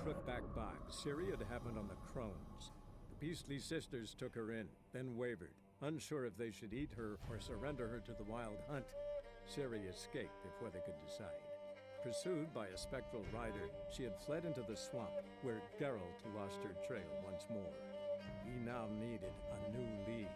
Crookback Bog, Ciri had happened on the Crones. The Beastly Sisters took her in, then wavered, unsure if they should eat her or surrender her to the Wild Hunt. Ciri escaped before they could decide. Pursued by a spectral rider, she had fled into the swamp, where Geralt lost her trail once more. He now needed a new lead.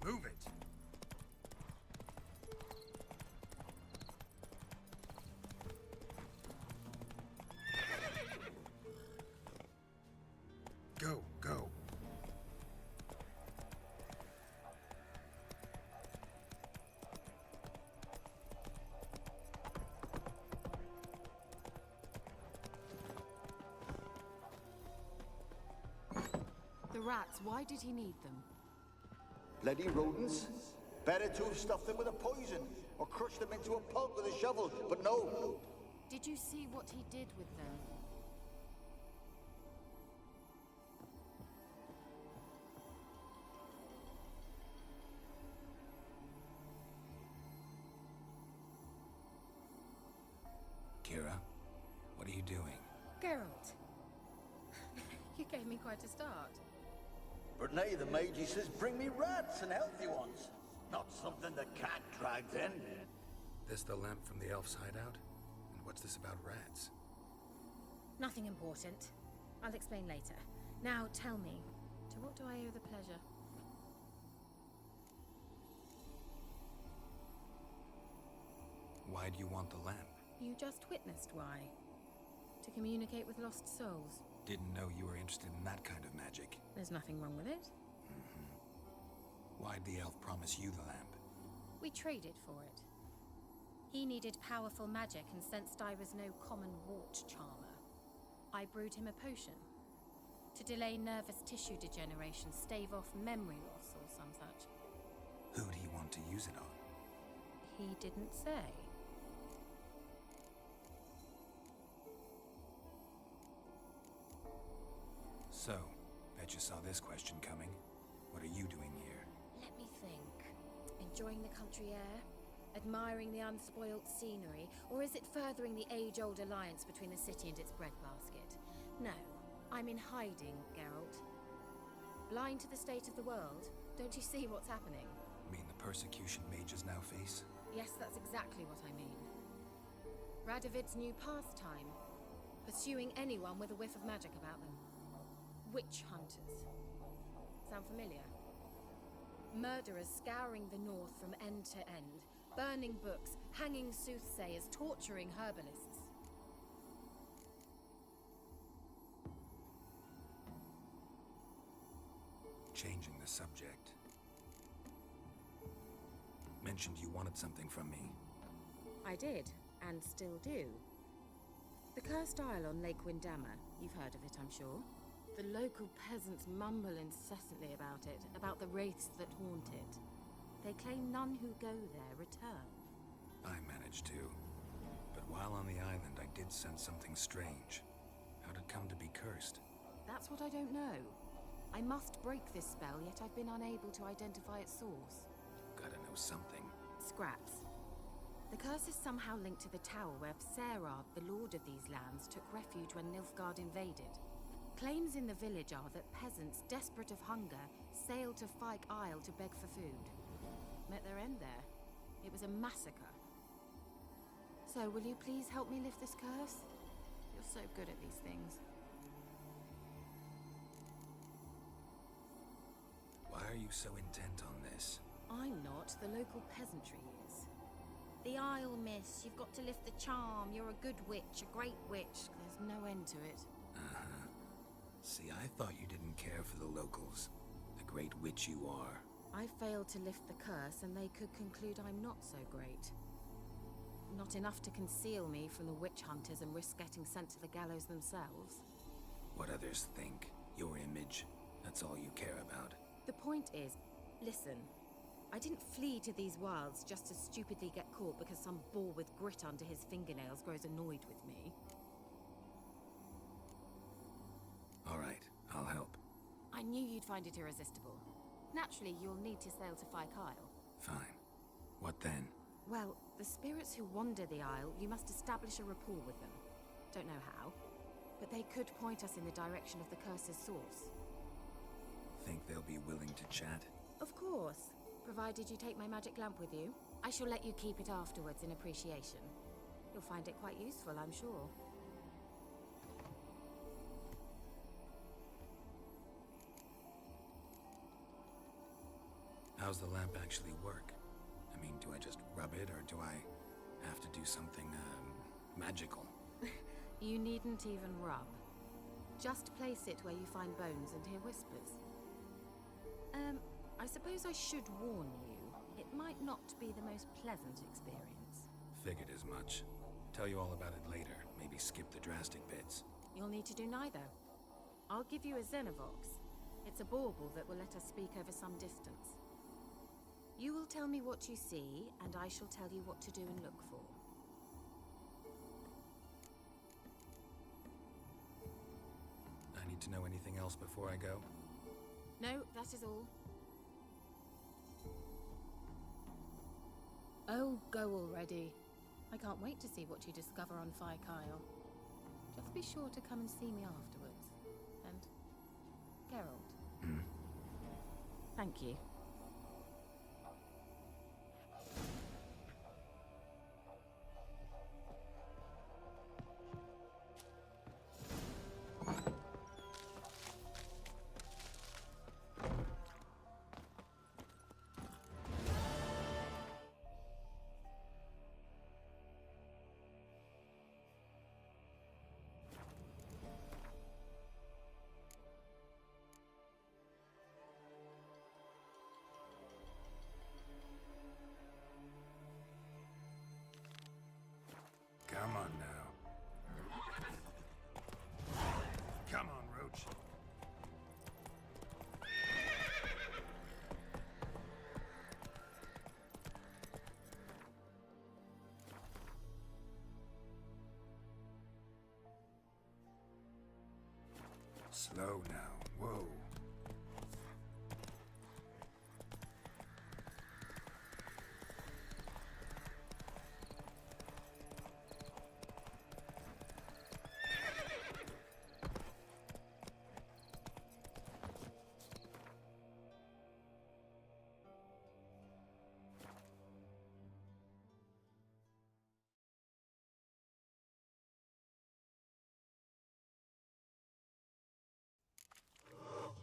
Move it! Go, go. The rats, why did he need them? Bloody rodents. Better to have stuffed them with a poison, or crushed them into a pulp with a shovel, but no. Did you see what he did with them? Kira, what are you doing? Geralt. You gave me quite a start. But nay, the mage, he says, bring me rats and healthy ones. Not something the cat dragged in. This the lamp from the elf's hideout? And what's this about rats? Nothing important. I'll explain later. Now tell me, to what do I owe the pleasure? Why do you want the lamp? You just witnessed why. To communicate with lost souls. Didn't know you were interested in that kind of magic. There's nothing wrong with it. Why'd the elf promise you the lamp? We traded for it. He needed powerful magic and sensed I was no common wart charmer. I brewed him a potion. To delay nervous tissue degeneration, stave off memory loss or some such. Who'd he want to use it on? He didn't say. So, bet you saw this question coming. What are you doing here? Let me think. Enjoying the country air? Admiring the unspoilt scenery? Or is it furthering the age-old alliance between the city and its breadbasket? No, I'm in hiding, Geralt. Blind to the state of the world? Don't you see what's happening? Mean the persecution mages now face? Yes, that's exactly what I mean. Radovid's new pastime. Pursuing anyone with a whiff of magic about them. Witch hunters. Sound familiar? Murderers scouring the north from end to end, burning books, hanging soothsayers, torturing herbalists. Changing the subject. wanted something from me. I did, and still do. The Cursed Isle on Lake Windammer. You've heard of it, I'm sure. The local peasants mumble incessantly about it, about the wraiths that haunt it. They claim none who go there return. I managed to. But while on the island, I did sense something strange. How'd it come to be cursed? That's what I don't know. I must break this spell, yet I've been unable to identify its source. Gotta know something. Scraps. The curse is somehow linked to the tower where Serard, the lord of these lands, took refuge when Nilfgaard invaded. Claims in the village are that peasants, desperate of hunger, sailed to Fyke Isle to beg for food. Met their end there. It was a massacre. So, will you please help me lift this curse? You're so good at these things. Why are you so intent on this? I'm not. The local peasantry is. The Isle, miss. You've got to lift the charm. You're a good witch, a great witch. There's no end to it. Uh-huh. See, I thought you didn't care for the locals. The great witch you are. I failed to lift the curse, and they could conclude I'm not so great. Not enough to conceal me from the witch hunters and risk getting sent to the gallows themselves. What others think, your image, that's all you care about. The point is, listen, I didn't flee to these wilds just to stupidly get caught because some boar with grit under his fingernails grows annoyed with me. All right, I'll help. I knew you'd find it irresistible. Naturally, you'll need to sail to Fyke Isle. Fine. What then? Well, the spirits who wander the Isle, you must establish a rapport with them. Don't know how, but they could point us in the direction of the curse's source. Think they'll be willing to chat? Of course, provided you take my magic lamp with you. I shall let you keep it afterwards in appreciation. You'll find it quite useful, I'm sure. How's the lamp actually work? I mean, do I just rub it, or do I have to do something, magical? You needn't even rub. Just place it where you find bones and hear whispers. I suppose I should warn you. It might not be the most pleasant experience. Figured as much. Tell you all about it later. Maybe skip the drastic bits. You'll need to do neither. I'll give you a Xenovox. It's a bauble that will let us speak over some distance. You will tell me what you see, and I shall tell you what to do and look for. I need to know anything else before I go? No, that is all. Oh, go already. I can't wait to see what you discover on Fyke Isle. Just be sure to come and see me afterwards. And Geralt. Thank you. Come on now. Come on, Roach. Slow now. Whoa.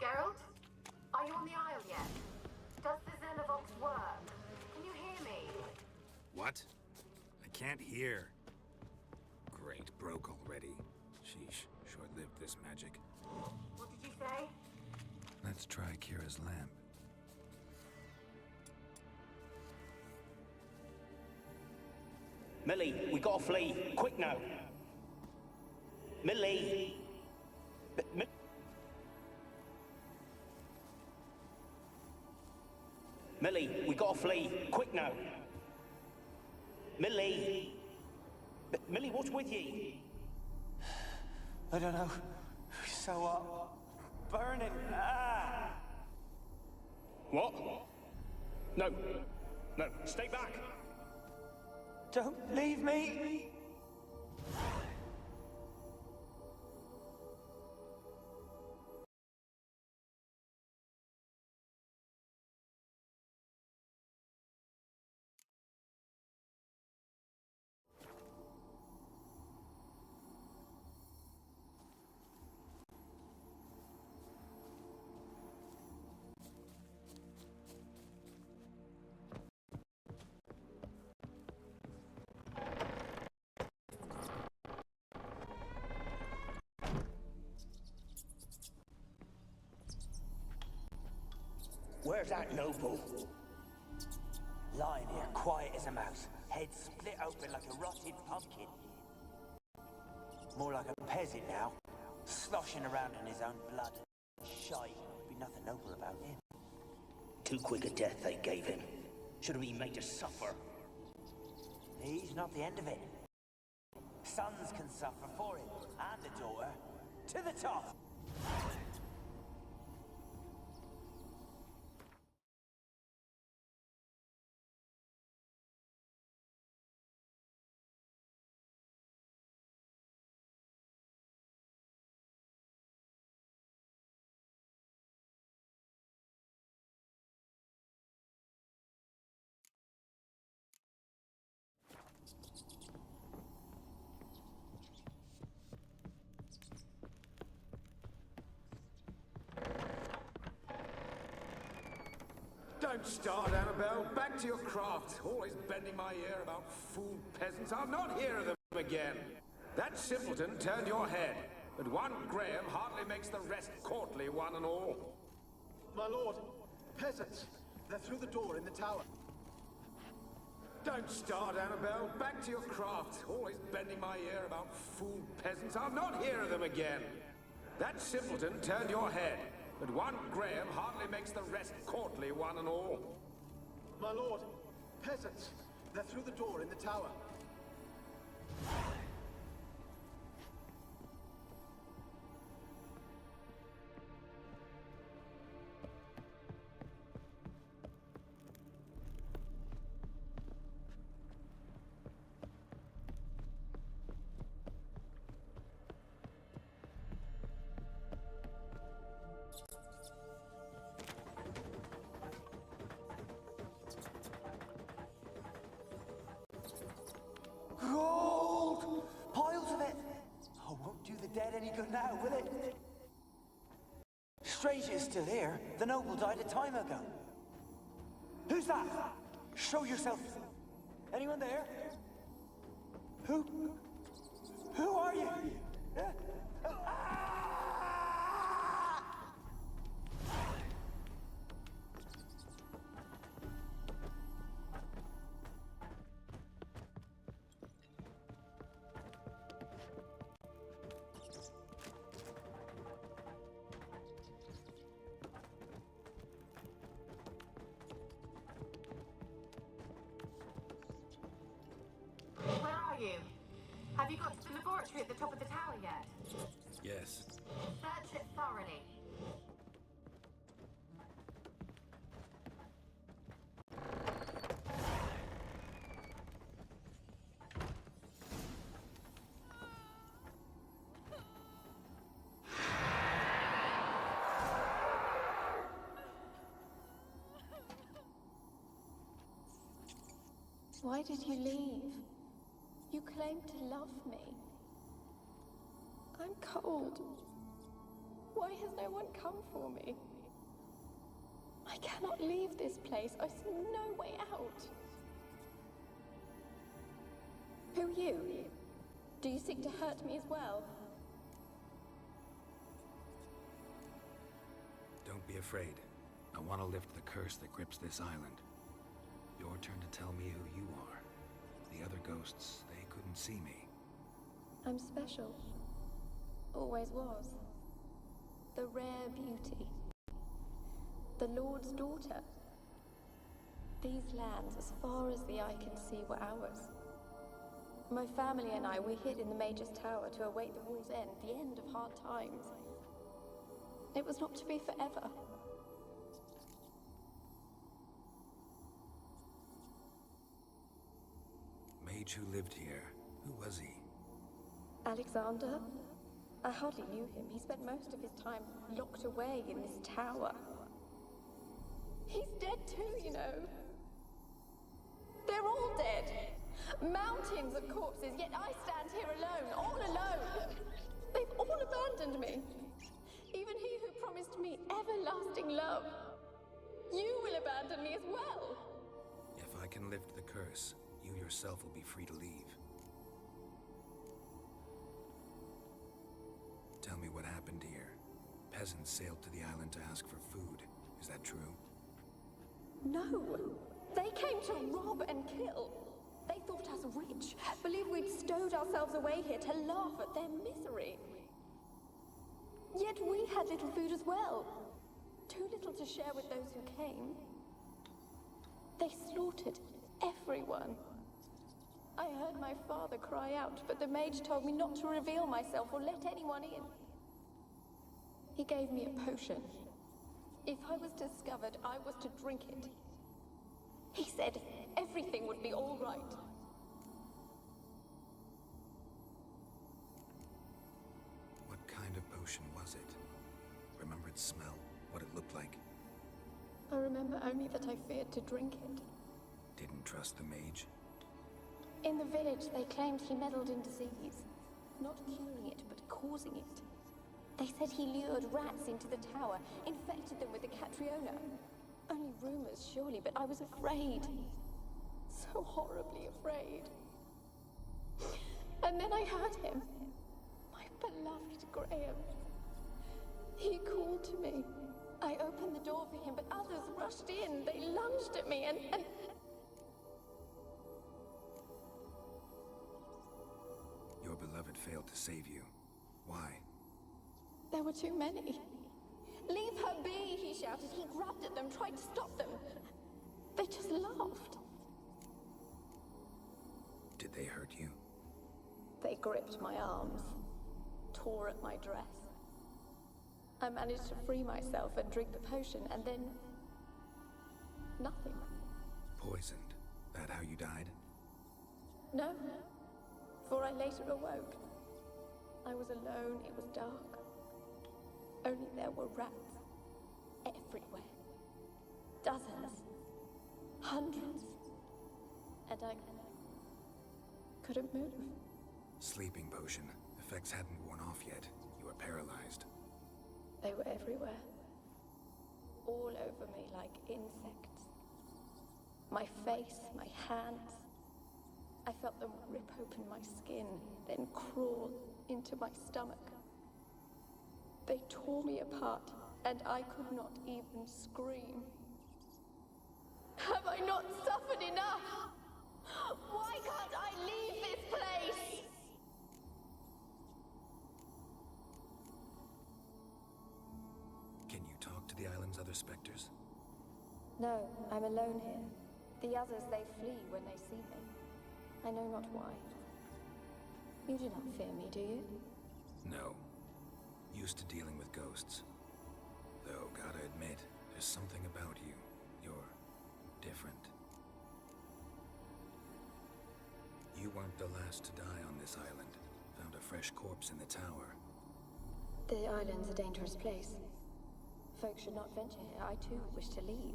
Geralt? Are you on the Isle yet? Does the Xenovox work? Can you hear me? What? I can't hear. Great, broke already. Sheesh, short-lived this magic. What did you say? Let's try Kira's lamp. Millie, we gotta flee. Quick now. Millie. Millie, we gotta flee. Quick now. Millie. Millie, what's with ye? I don't know. So, burning. Ah! What? No. No, stay back. Don't leave me! Where's that noble? Lying here, quiet as a mouse, head split open like a rotted pumpkin. More like a peasant now, sloshing around in his own blood. Shy, be nothing noble about him. Too quick a death they gave him. Should have been made to suffer. He's not the end of it. Sons can suffer for him, and a daughter. To the top! Don't start, Annabelle. Back to your craft. Always bending my ear about fool peasants. I'll not hear of them again. That simpleton turned your head, but one Graham hardly makes the rest courtly, one and all. My lord, peasants. They're through the door in the tower. Don't start, Annabelle. Back to your craft. Always bending my ear about fool peasants. I'll not hear of them again. That simpleton turned your head, but one Graham hardly makes the rest courtly, one and all. My lord, peasants. They're through the door in the tower. Gold! Piles of it! Oh, won't do the dead any good now, will it? Strange it's still here. The noble died a time ago. Who's that? Show yourself. Anyone there? Who? Who are you? Where are you? Have you got to the laboratory at the top of the tower yet? Yes. Search it thoroughly. Why did you leave? You claimed to love me. I'm cold. Why has no one come for me? I cannot leave this place. I see no way out. Who are you? Do you seek to hurt me as well? Don't be afraid. I want to lift the curse that grips this island. Your turn to tell me who you are. The other goes ghosts, they couldn't see me. I'm special. Always was. The rare beauty. The Lord's daughter. These lands, as far as the eye can see, were ours. My family and I, we hid in the Mage's Tower to await the war's end, the end of hard times. It was not to be forever. Mage who lived here, who was he? Alexander? I hardly knew him. He spent most of his time locked away in this tower. He's dead too, you know. They're all dead. Mountains of corpses, yet I stand here alone, all alone. They've all abandoned me. Even he who promised me everlasting love. You will abandon me as well. If I can lift the curse, you yourself will be free to leave. Tell me what happened here. Peasants sailed to the island to ask for food. Is that true? No. They came to rob and kill. They thought us rich, believed we'd stowed ourselves away here to laugh at their misery. Yet we had little food as well. Too little to share with those who came. They slaughtered everyone. I heard my father cry out, but the mage told me not to reveal myself or let anyone in. He gave me a potion. If I was discovered, I was to drink it. He said everything would be all right. What kind of potion was it? Remember its smell? What it looked like? I remember only that I feared to drink it. Didn't trust the mage? In the village, they claimed he meddled in disease. Not curing it, but causing it. They said he lured rats into the tower, infected them with the Catriona. Only rumors, surely, but I was afraid. So horribly afraid. And then I heard him. My beloved Graham. He called to me. I opened the door for him, but others rushed in. They lunged at me and... Your beloved failed to save you. Why? There were too many. Leave her be, he shouted. He grabbed at them, tried to stop them. They just laughed. Did they hurt you? They gripped my arms, tore at my dress. I managed to free myself and drink the potion, and then... nothing. Poisoned? That how you died? No, for I later awoke. I was alone, it was dark. Only there were rats. Everywhere. Dozens. Hundreds. And I... couldn't move. Sleeping potion. Effects hadn't worn off yet. You were paralyzed. They were everywhere. All over me like insects. My face, my hands. I felt them rip open my skin, then crawl into my stomach. They tore me apart, and I could not even scream. Have I not suffered enough? Why can't I leave this place? Can you talk to the island's other specters? No, I'm alone here. The others, they flee when they see me. I know not why. You do not fear me, do you? No. Used to dealing with ghosts. Though, gotta admit, there's something about you. You're different. You weren't the last to die on this island. Found a fresh corpse in the tower. The island's a dangerous place. Folk should not venture here. I too wish to leave.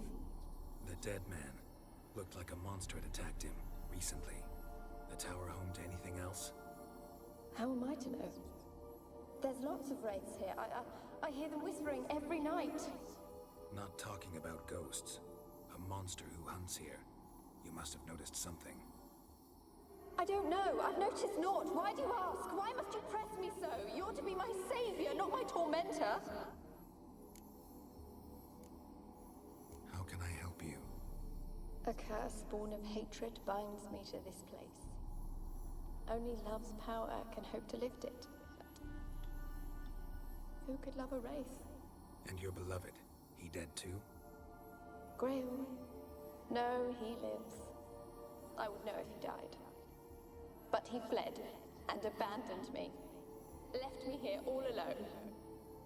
The dead man. Looked like a monster had attacked him, recently. The tower home to anything else? How am I to know? There's lots of wraiths here. I hear them whispering every night. Not talking about ghosts. A monster who hunts here. You must have noticed something. I don't know. I've noticed naught. Why do you ask? Why must you press me so? You're to be my savior, not my tormentor. How can I help you? A curse born of hatred binds me to this place. Only love's power can hope to lift it. But who could love a wraith? And your beloved, he dead too? Graham? No, he lives. I would know if he died. But he fled and abandoned me. Left me here all alone.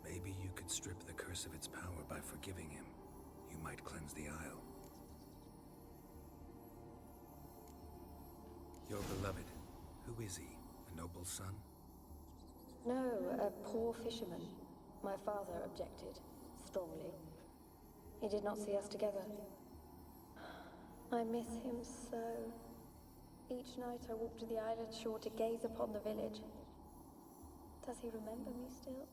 Maybe you could strip the curse of its power by forgiving him. You might cleanse the Isle. Your beloved, who is he? A noble son? No, a poor fisherman. My father objected, strongly. He did not see us together. I miss him so. Each night I walk to the island shore to gaze upon the village. Does he remember me still?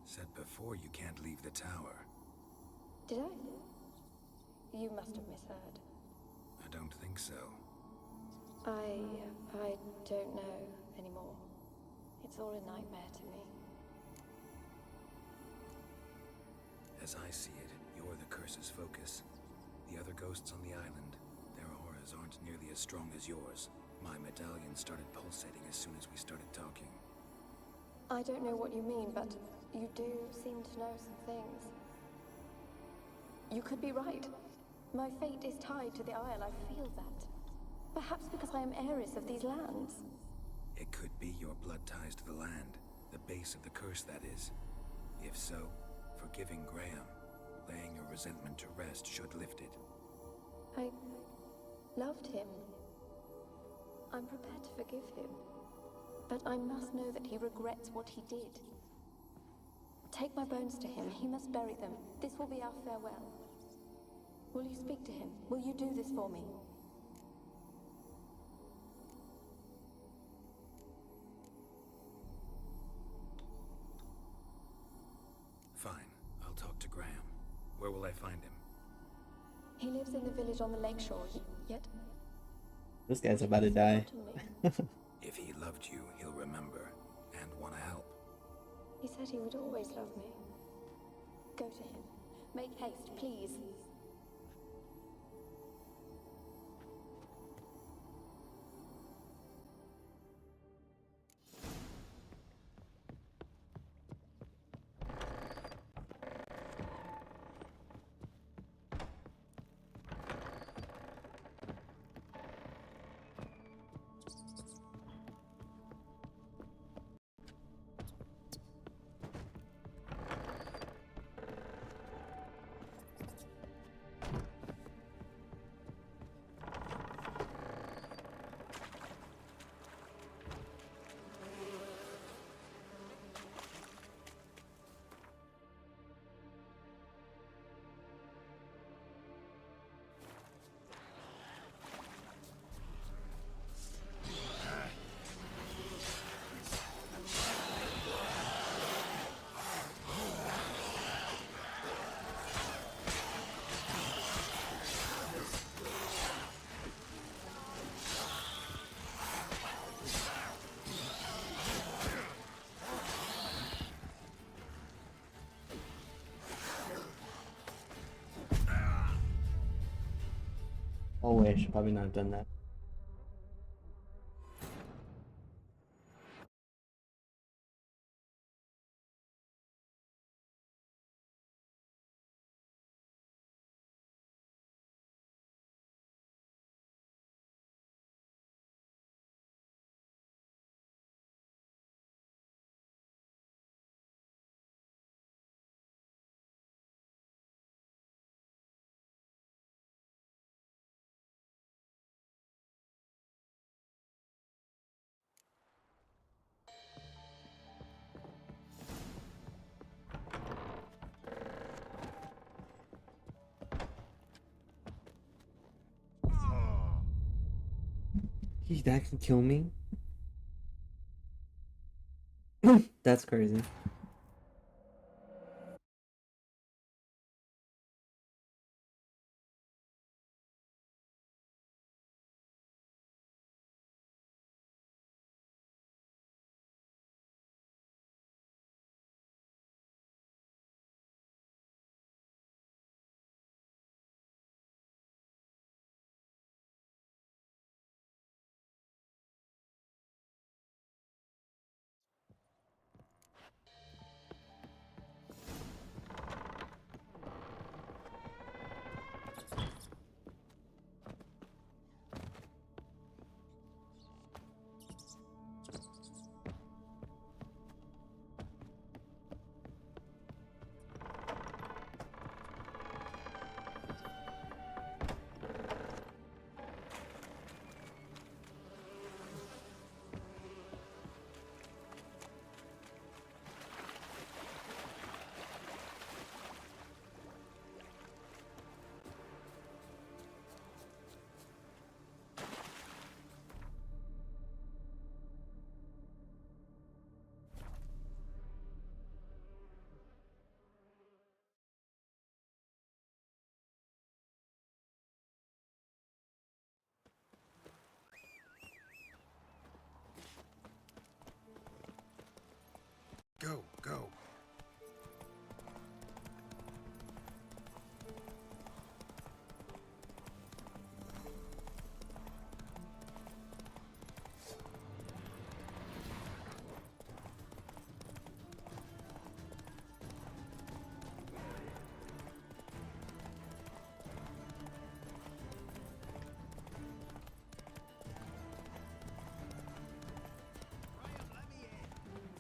Said before you can't leave the tower. Did I? You must have misheard. I don't think so. I don't know anymore. It's all a nightmare to me. As I see it, you're the curse's focus. The other ghosts on the island, their auras aren't nearly as strong as yours. My medallion started pulsating as soon as we started talking. I don't know what you mean, but you do seem to know some things. You could be right. My fate is tied to the Isle, I feel that. Perhaps because I am heiress of these lands. It could be your blood ties to the land, the base of the curse, that is. If so, forgiving Graham, laying your resentment to rest should lift it. I loved him. I'm prepared to forgive him. But I must know that he regrets what he did. Take my bones to him. He must bury them. This will be our farewell. Will you speak to him? Will you do this for me? Fine. I'll talk to Graham. Where will I find him? He lives in the village on the lakeshore, yet... This guy's about to die. If he loved you, he'll remember and want to help. He said he would always love me. Go to him. Make haste, please. Oh wait, I should probably not have done that. That can kill me? That's crazy. Go.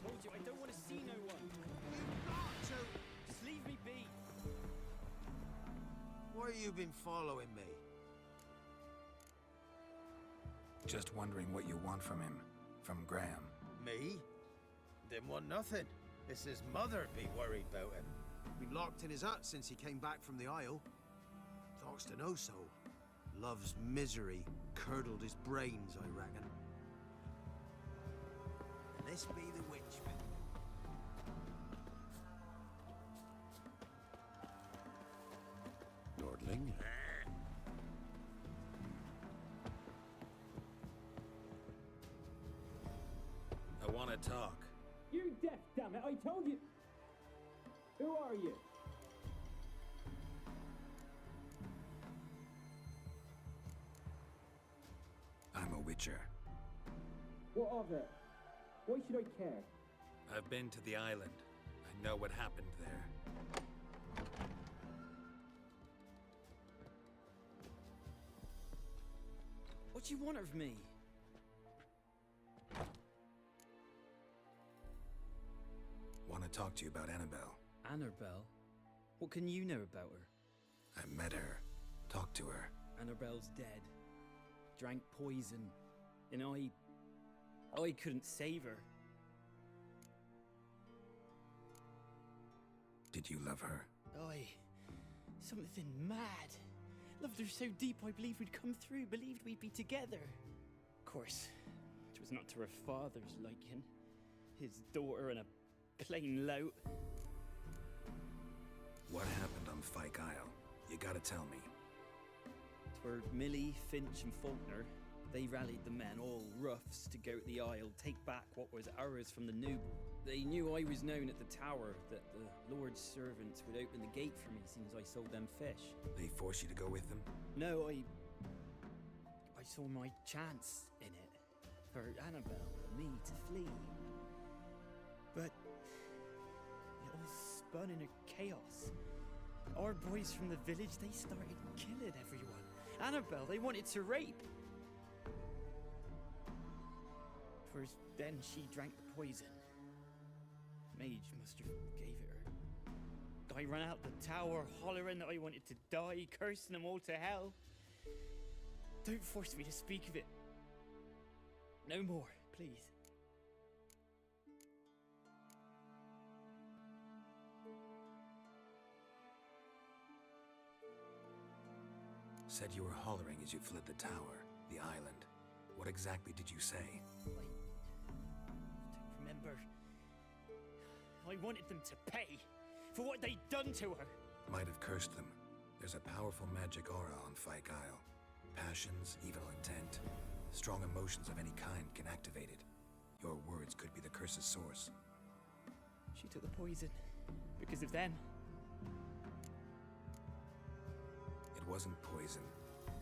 Told you, I don't want to see no one. You've got to! Just leave me be. Why you been following me? Just wondering what you want from him. From Graham. Me? Didn't want nothing. It's his mother be worried about him. Been locked in his hut since he came back from the Isle. Talks to no soul. Love's misery curdled his brains, I reckon. And this be the witch bit. Nordling? I want to talk. You're deaf, damn it! I told you. Who are you? I'm a witcher. What of it? Why should I care? I've been to the island. I know what happened there. What do you want of me? Want to talk to you about Annabelle. Annabelle? What can you know about her? I met her. Talked to her. Annabelle's dead. Drank poison. And I couldn't save her. Did you love her? Something mad. Loved her so deep I believed we'd come through, believed we'd be together. Of course, it was not to her father's liking. His daughter and a plain lout. What happened on Fyke Isle? You gotta tell me. Twere Millie, Finch and Faulkner. They rallied the men, all roughs, to go to the Isle, take back what was ours from the noble. They knew I was known at the tower, that the Lord's servants would open the gate for me as soon as I sold them fish. They force you to go with them? No, I saw my chance in it. For Annabelle and me to flee. But it all spun in a chaos. Our boys from the village, they started killing everyone. Annabelle, they wanted to rape. First, then she drank the poison. Mage must have gave it her. I ran out the tower, hollering that I wanted to die, cursing them all to hell. Don't force me to speak of it. No more, please. Said you were hollering as you fled the tower, the island. What exactly did you say? I don't remember. I wanted them to pay for what they'd done to her. Might have cursed them. There's a powerful magic aura on Fyke Isle. Passions, evil intent, strong emotions of any kind can activate it. Your words could be the curse's source. She took the poison because of them. It wasn't poison.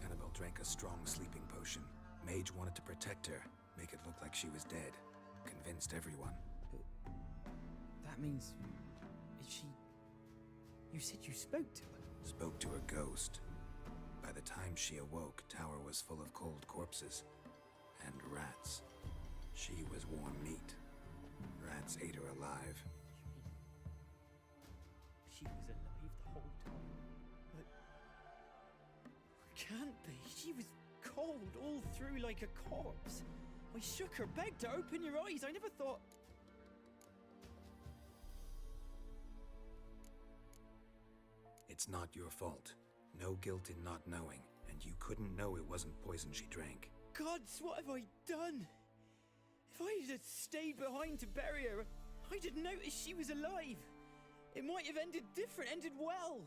Annabelle drank a strong sleeping potion. Mage wanted to protect her, make it look like she was dead. Convinced everyone. But that means... is she... You said you spoke to her? Spoke to a ghost. By the time she awoke, tower was full of cold corpses. And rats. She was warm meat. Rats ate her alive. She was alive the whole time? But... Can't be. She was cold all through like a corpse. I shook her, begged her, open your eyes. I never thought... It's not your fault. No guilt in not knowing, and you couldn't know it wasn't poison she drank. Gods, what have I done? If I had stayed behind to bury her, I'd have noticed she was alive. It might have ended different, ended well.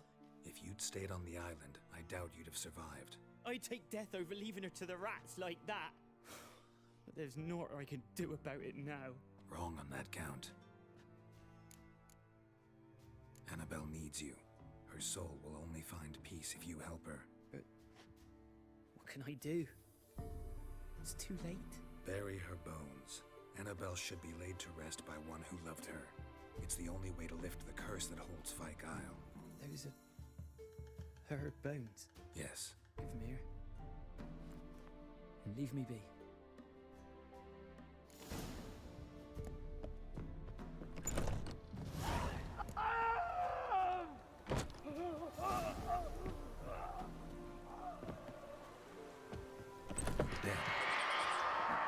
If you'd stayed on the island, I doubt you'd have survived. I'd take death over leaving her to the rats like that. But there's naught I can do about it now. Wrong on that count. Annabelle needs you. Her soul will only find peace if you help her. But what can I do? It's too late. Bury her bones. Annabelle should be laid to rest by one who loved her. It's the only way to lift the curse that holds Fyke Isle. Those are her bones. Yes. Give them here. And leave me be. Dead.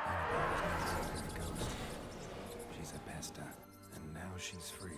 Annabelle was never really a ghost. She's a pesta, and now she's free.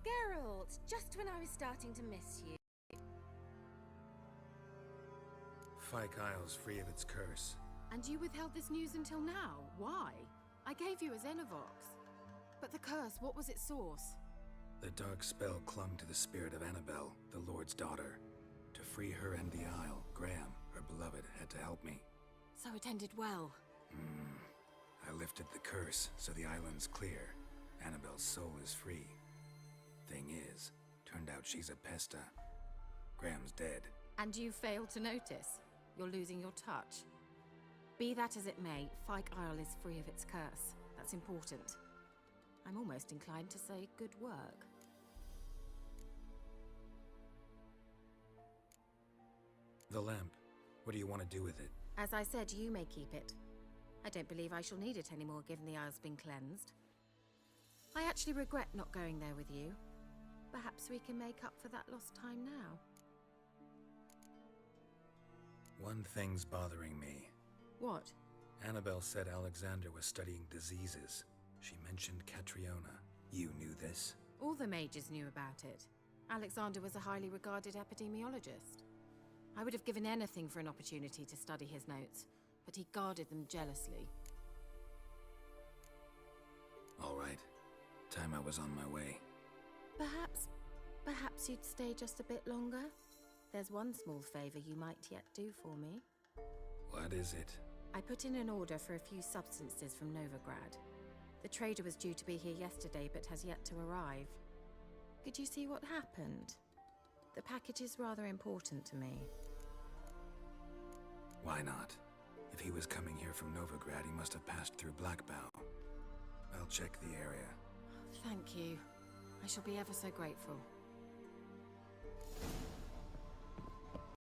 Geralt, just when I was starting to miss you. Fyke Isle's free of its curse. And you withheld this news until now. Why? I gave you a Xenovox. But the curse, what was its source? The dark spell clung to the spirit of Annabelle, the Lord's daughter. To free her and the Isle, Graham, her beloved, had to help me. So it ended well. I lifted the curse, so the island's clear. Annabelle's soul is free. Thing is, turned out she's a pesta. Graham's dead. And you failed to notice. You're losing your touch. Be that as it may, Fyke Isle is free of its curse. That's important. I'm almost inclined to say good work. The lamp. What do you want to do with it? As I said, you may keep it. I don't believe I shall need it anymore, given the Isle's been cleansed. I actually regret not going there with you. Perhaps we can make up for that lost time now. One thing's bothering me. What? Annabelle said Alexander was studying diseases. She mentioned Catriona. You knew this? All the mages knew about it. Alexander was a highly regarded epidemiologist. I would have given anything for an opportunity to study his notes, but he guarded them jealously. All right. Time I was on my way. Perhaps you'd stay just a bit longer? There's one small favor you might yet do for me. What is it? I put in an order for a few substances from Novigrad. The trader was due to be here yesterday, but has yet to arrive. Could you see what happened? The package is rather important to me. Why not? If he was coming here from Novigrad, he must have passed through Blackbough. I'll check the area. Thank you. I shall be ever so grateful.